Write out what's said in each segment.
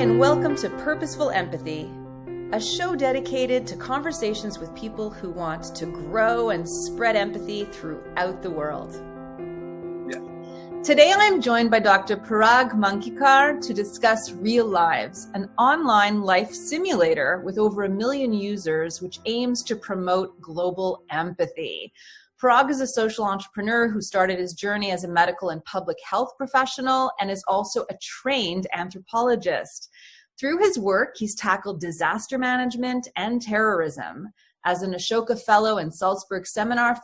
and welcome to Purposeful Empathy, a show dedicated to conversations with people who want to grow and spread empathy throughout the world. Yeah. Today I'm joined by Dr. Parag Mankeekar to discuss RealLives, an online life simulator with over 1 million users which aims to promote global empathy. Parag is a social entrepreneur who started his journey as a medical and public health professional and is also a trained anthropologist. Through his work, he's tackled disaster management and terrorism. As an Ashoka Fellow and Salzburg Seminar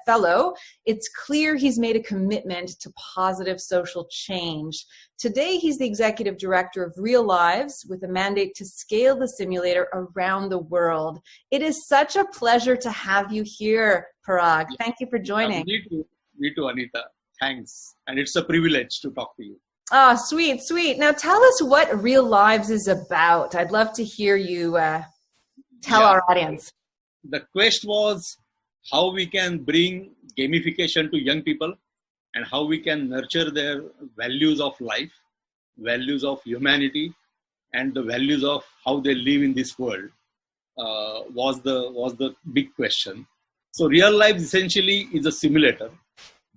Fellow, it's clear he's made a commitment to positive social change. Today, he's the Executive Director of RealLives with a mandate to scale the simulator around the world. It is such a pleasure to have you here, Parag. Thank you for joining. Me too, Anita. Thanks. And it's a privilege to talk to you. Oh, sweet, sweet. Now tell us what RealLives is about. I'd love to hear you tell our audience. The quest was how we can bring gamification to young people and how we can nurture their values of life, values of humanity, and the values of how they live in this world was the big question. So RealLives essentially is a simulator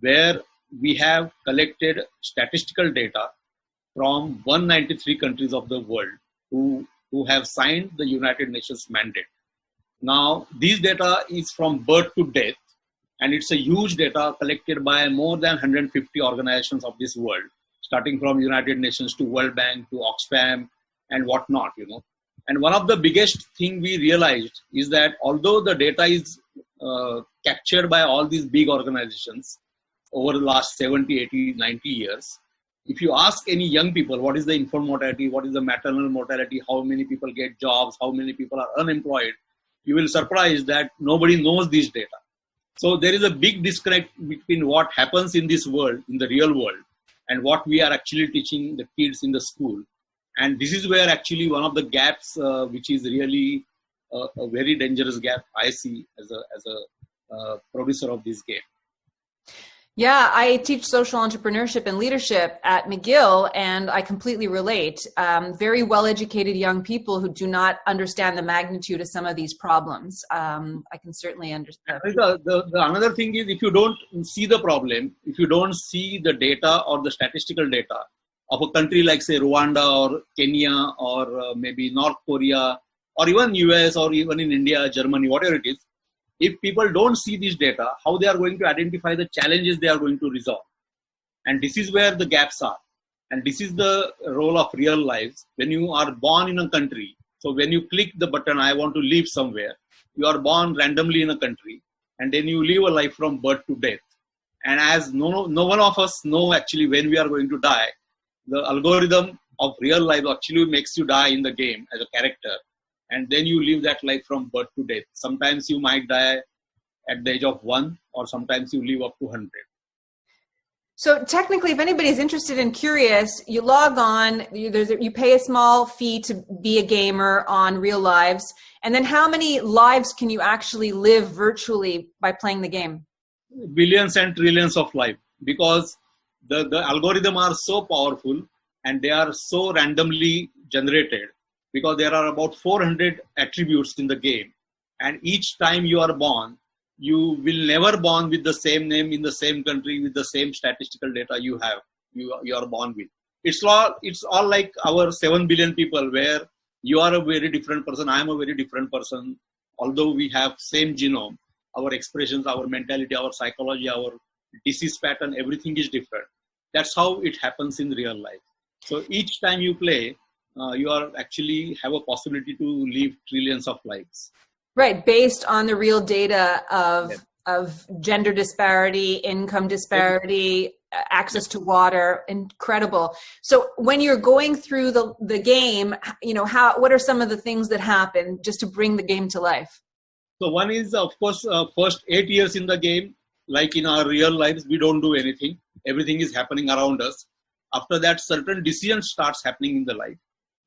where we have collected statistical data from 193 countries of the world who have signed the United Nations mandate. Now, this data is from birth to death, and it's a huge data collected by more than 150 organizations of this world, starting from United Nations to World Bank to Oxfam and whatnot, And one of the biggest thing we realized is that although the data is captured by all these big organizations over the last 70, 80, 90 years, if you ask any young people, what is the infant mortality, what is the maternal mortality, how many people get jobs, how many people are unemployed, you will surprise that nobody knows this data. So there is a big disconnect between what happens in this world, in the real world, and what we are actually teaching the kids in the school. And this is where actually one of the gaps, which is really a very dangerous gap I see as a producer of this game. Yeah, I teach social entrepreneurship and leadership at McGill, and I completely relate. Very well-educated young people who do not understand the magnitude of some of these problems. I can certainly understand. The another thing is, if you don't see the problem, if you don't see the data or the statistical data of a country like, say, Rwanda or Kenya or maybe North Korea or even US or even in India, Germany, whatever it is, if people don't see this data, how they are going to identify the challenges they are going to resolve. And this is where the gaps are. And this is the role of RealLives. When you are born in a country, so when you click the button, I want to live somewhere, you are born randomly in a country, and then you live a life from birth to death. And as no one of us know actually when we are going to die, the algorithm of RealLives actually makes you die in the game as a character. And then you live that life from birth to death. Sometimes you might die at the age of 1, or sometimes you live up to 100. So technically, if anybody's interested and curious, you log on, you pay a small fee to be a gamer on RealLives. And then how many lives can you actually live virtually by playing the game? Billions and trillions of life, because the algorithm are so powerful and they are so randomly generated. Because there are about 400 attributes in the game. And each time you are born, you will never born with the same name in the same country with the same statistical data you are born with. It's all like our 7 billion people where you are a very different person, I am a very different person. Although we have same genome, our expressions, our mentality, our psychology, our disease pattern, everything is different. That's how it happens in real life. So each time you play, you are actually have a possibility to live trillions of lives. Right, based on the real data of gender disparity, income disparity, access to water. Incredible. So when you're going through the game, what are some of the things that happen just to bring the game to life? So one is, of course, first 8 years in the game, like in our real lives, we don't do anything. Everything is happening around us. After that, certain decisions starts happening in the life.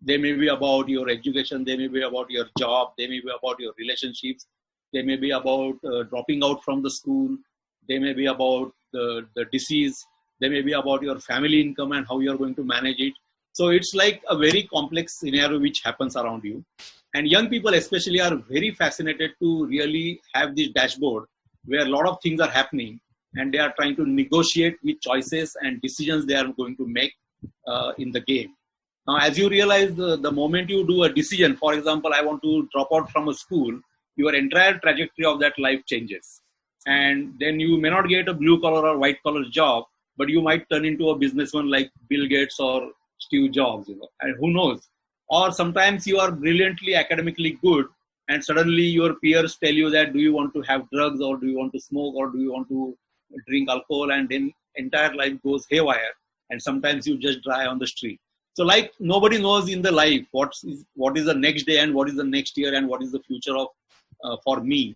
They may be about your education, they may be about your job, they may be about your relationships, they may be about dropping out from the school, they may be about the disease, they may be about your family income and how you are going to manage it. So it's like a very complex scenario which happens around you. And young people especially are very fascinated to really have this dashboard where a lot of things are happening, and they are trying to negotiate with choices and decisions they are going to make in the game. Now, as you realize, the moment you do a decision, for example, I want to drop out from a school, your entire trajectory of that life changes. And then you may not get a blue collar or white collar job, but you might turn into a businessman like Bill Gates or Steve Jobs, and who knows. Or sometimes you are brilliantly academically good, and suddenly your peers tell you that, do you want to have drugs, or do you want to smoke, or do you want to drink alcohol, and then entire life goes haywire, and sometimes you just die on the street. So like nobody knows in the life what is the next day, and what is the next year, and what is the future of for me.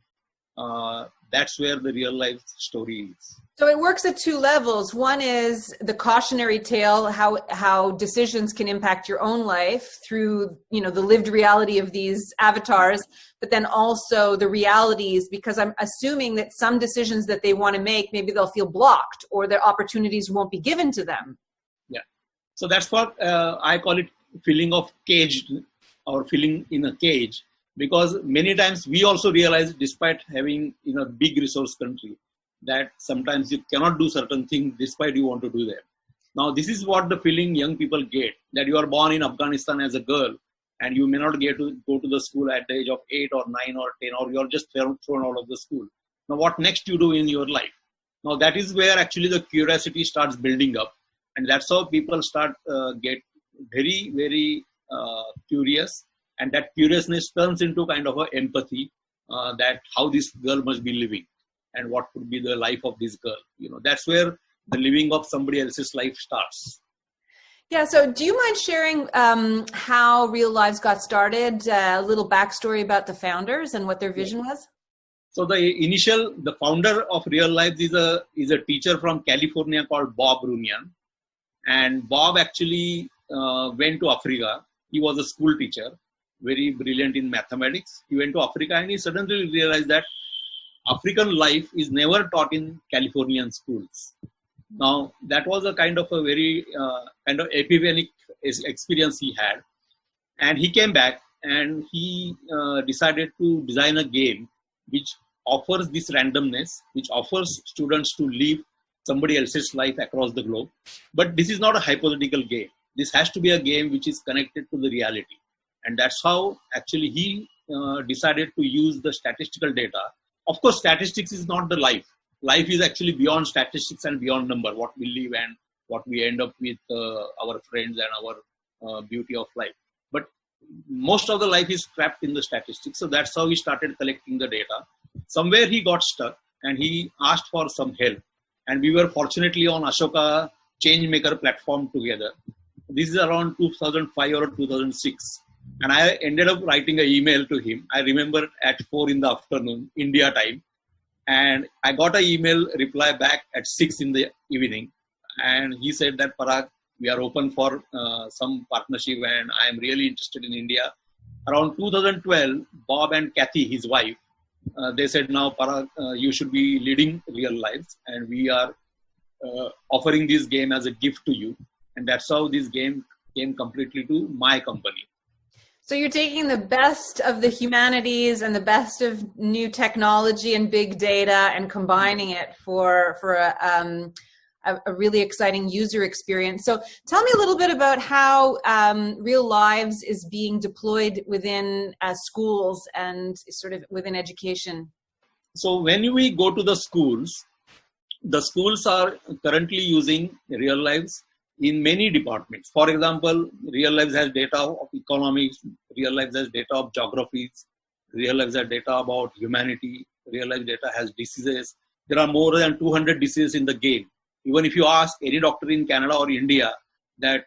That's where the real life story is. So it works at two levels. One is the cautionary tale, how decisions can impact your own life through, the lived reality of these avatars, but then also the realities, because I'm assuming that some decisions that they want to make, maybe they'll feel blocked or their opportunities won't be given to them. Yeah. So that's what I call it, feeling of caged, or feeling in a cage, because many times we also realize, despite having in a big resource country, that sometimes you cannot do certain things despite you want to do them. Now, this is what the feeling young people get, that you are born in Afghanistan as a girl, and you may not get to go to the school at the age of 8 or 9 or 10, or you're just thrown out of the school. Now, what next you do in your life? Now, that is where actually the curiosity starts building up. And that's how people start get very, very curious. And that curiousness turns into kind of an empathy, that how this girl must be living, and what could be the life of this girl. That's where the living of somebody else's life starts. Yeah. So do you mind sharing how RealLives got started, a little backstory about the founders and what their vision was? So the founder of RealLives is a teacher from California called Bob Runyan. And Bob actually went to Africa. He was a school teacher, very brilliant in mathematics. He went to Africa, and he suddenly realized that African life is never taught in Californian schools. Now, that was a kind of a very kind of epiphanic experience he had. And he came back, and he decided to design a game which offers this randomness, which offers students to live somebody else's life across the globe. But this is not a hypothetical game. This has to be a game which is connected to the reality. And that's how actually he decided to use the statistical data. Of course, statistics is not the life. Life is actually beyond statistics and beyond number, what we live and what we end up with our friends and our beauty of life. But most of the life is trapped in the statistics. So that's how he started collecting the data. Somewhere he got stuck, and he asked for some help. And we were fortunately on Ashoka Changemaker platform together. This is around 2005 or 2006. And I ended up writing an email to him. I remember at 4 in the afternoon, India time. And I got an email reply back at 6 in the evening. And he said that, Parag, we are open for some partnership, and I am really interested in India. Around 2012, Bob and Kathy, his wife, they said, now, Parag, you should be leading RealLives, and we are offering this game as a gift to you. And that's how this game came completely to my company. So you're taking the best of the humanities and the best of new technology and big data and combining it for a really exciting user experience. So tell me a little bit about how RealLives is being deployed within schools and sort of within education. So when we go to the schools are currently using RealLives in many departments. For example, RealLives has data of economics, RealLives has data of geographies, RealLives has data about humanity, RealLives data has diseases. There are more than 200 diseases in the game. Even if you ask any doctor in Canada or India that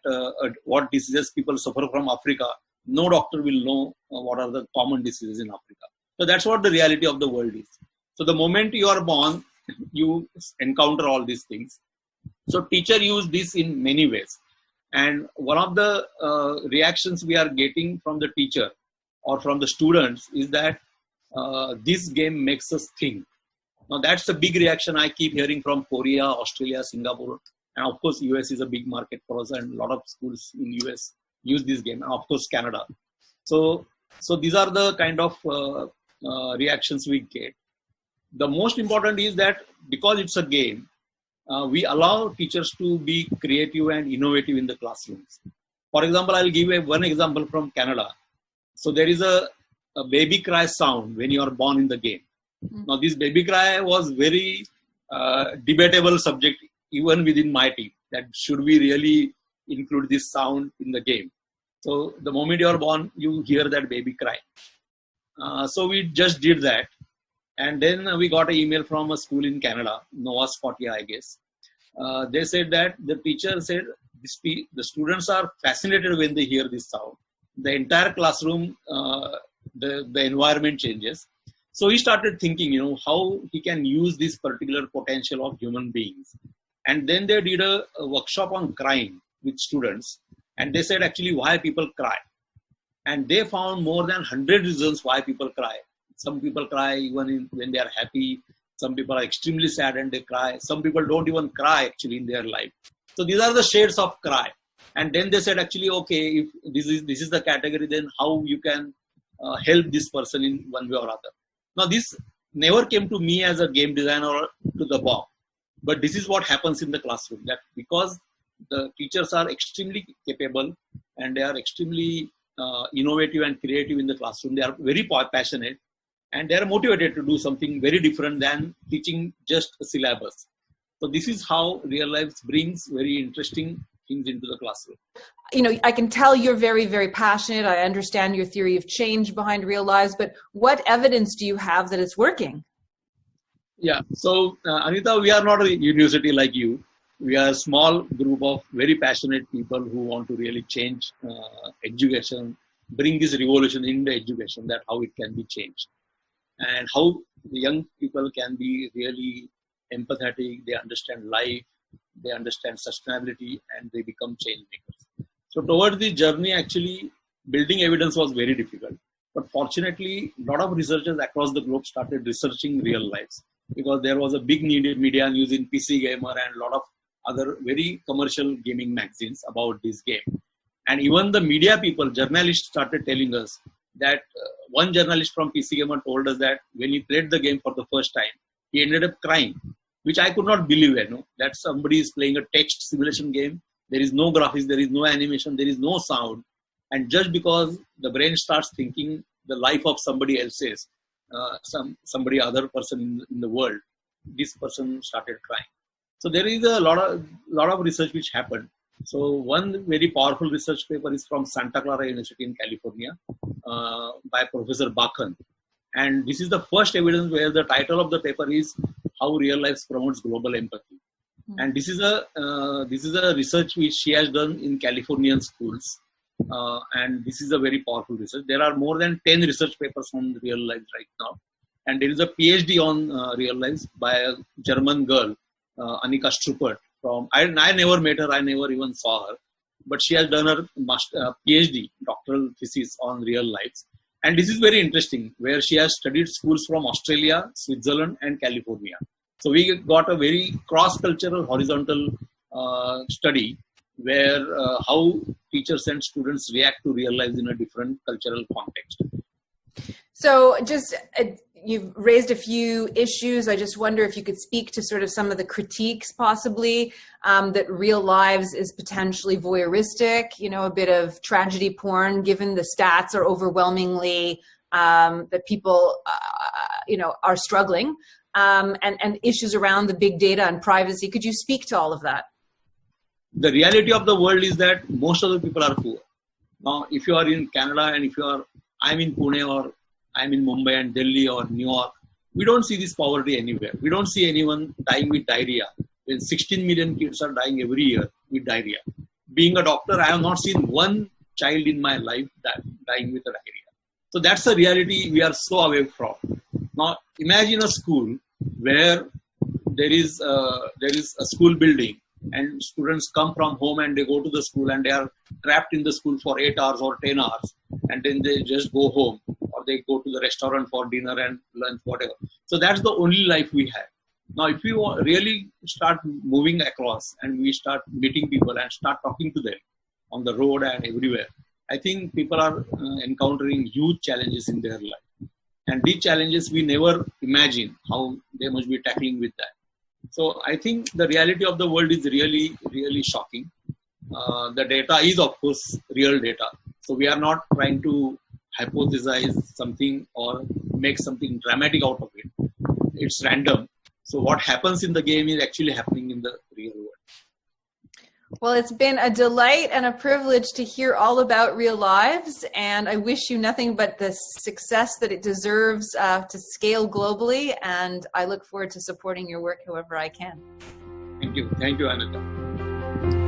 what diseases people suffer from Africa, no doctor will know what are the common diseases in Africa. So that's what the reality of the world is. So the moment you are born, you encounter all these things. So teacher use this in many ways. And one of the reactions we are getting from the teacher or from the students is that this game makes us think. Now that's a big reaction I keep hearing from Korea, Australia, Singapore. And of course, US is a big market for us, and a lot of schools in US use this game, and of course, Canada. So, so these are the kind of reactions we get. The most important is that because it's a game, we allow teachers to be creative and innovative in the classrooms. For example, I'll give one example from Canada. So there is a baby cry sound when you are born in the game. Now, this baby cry was very debatable subject even within my team, that should we really include this sound in the game. So the moment you are born, you hear that baby cry. So we just did that. And then we got an email from a school in Canada, Nova Scotia, I guess. They said that the teacher said the students are fascinated when they hear this sound. The entire classroom, the environment changes. So he started thinking, how he can use this particular potential of human beings. And then they did a workshop on crying with students. And they said actually why people cry. And they found more than 100 reasons why people cry. Some people cry even when they are happy. Some people are extremely sad and they cry. Some people don't even cry actually in their life. So these are the shades of cry. And then they said actually, okay, if this is the category, then how you can help this person in one way or other. Now this never came to me as a game designer or to the BOM. But this is what happens in the classroom, that because the teachers are extremely capable and they are extremely innovative and creative in the classroom. They are very passionate and they are motivated to do something very different than teaching just a syllabus. So this is how RealLives brings very interesting things into the classroom. I can tell you're very, very passionate. I understand your theory of change behind RealLives, but what evidence do you have that it's working? Yeah. So, Anita, we are not a university like you. We are a small group of very passionate people who want to really change education, bring this revolution in the education, that how it can be changed. And how the young people can be really empathetic, they understand life, they understand sustainability, and they become change makers. So towards the journey, actually, building evidence was very difficult. But fortunately, a lot of researchers across the globe started researching RealLives, because there was a big media news in PC Gamer and a lot of other very commercial gaming magazines about this game. And even the media people, journalists, started telling us that one journalist from PC Gamer told us that when he played the game for the first time, he ended up crying, which I could not believe. That somebody is playing a text simulation game. There is no graphics, there is no animation, there is no sound. And just because the brain starts thinking the life of somebody else's, somebody other person in the world, this person started crying. So there is a lot of research which happened. So one very powerful research paper is from Santa Clara University in California by Professor Bakhan. And this is the first evidence where the title of the paper is How RealLives Promotes Global Empathy. And this is a research which she has done in Californian schools. And this is a very powerful research. There are more than 10 research papers on RealLives right now. And there is a PhD on RealLives by a German girl, Annika Struppert. I never met her, I never even saw her. But she has done her PhD, doctoral thesis on RealLives. And this is very interesting, where she has studied schools from Australia, Switzerland, and California. So we got a very cross-cultural, horizontal study where how teachers and students react to RealLives in a different cultural context. So you've raised a few issues. I just wonder if you could speak to sort of some of the critiques possibly that RealLives is potentially voyeuristic, a bit of tragedy porn, given the stats are overwhelmingly that people, are struggling, and issues around the big data and privacy. Could you speak to all of that? The reality of the world is that most of the people are poor. Now, if you are in Canada and I'm in Pune or I'm in Mumbai and Delhi or New York, we don't see this poverty anywhere. We don't see anyone dying with diarrhea. When 16 million kids are dying every year with diarrhea. Being a doctor, I have not seen one child in my life dying with a diarrhea. So that's the reality we are so away from. Now, imagine a school where there is a school building and students come from home and they go to the school and they are trapped in the school for 8 hours or 10 hours and then they just go home or they go to the restaurant for dinner and lunch, whatever. So that's the only life we have. Now, if we really start moving across and we start meeting people and start talking to them on the road and everywhere, I think people are encountering huge challenges in their life. And these challenges we never imagine how they must be tackling with that. So I think the reality of the world is really, really shocking. The data is, of course, real data. So we are not trying to hypothesize something or make something dramatic out of it. It's random. So what happens in the game is actually happening in the real world. Well, it's been a delight and a privilege to hear all about Real Lives, and I wish you nothing but the success that it deserves to scale globally, and I look forward to supporting your work however I can. Thank you. Thank you, Anita.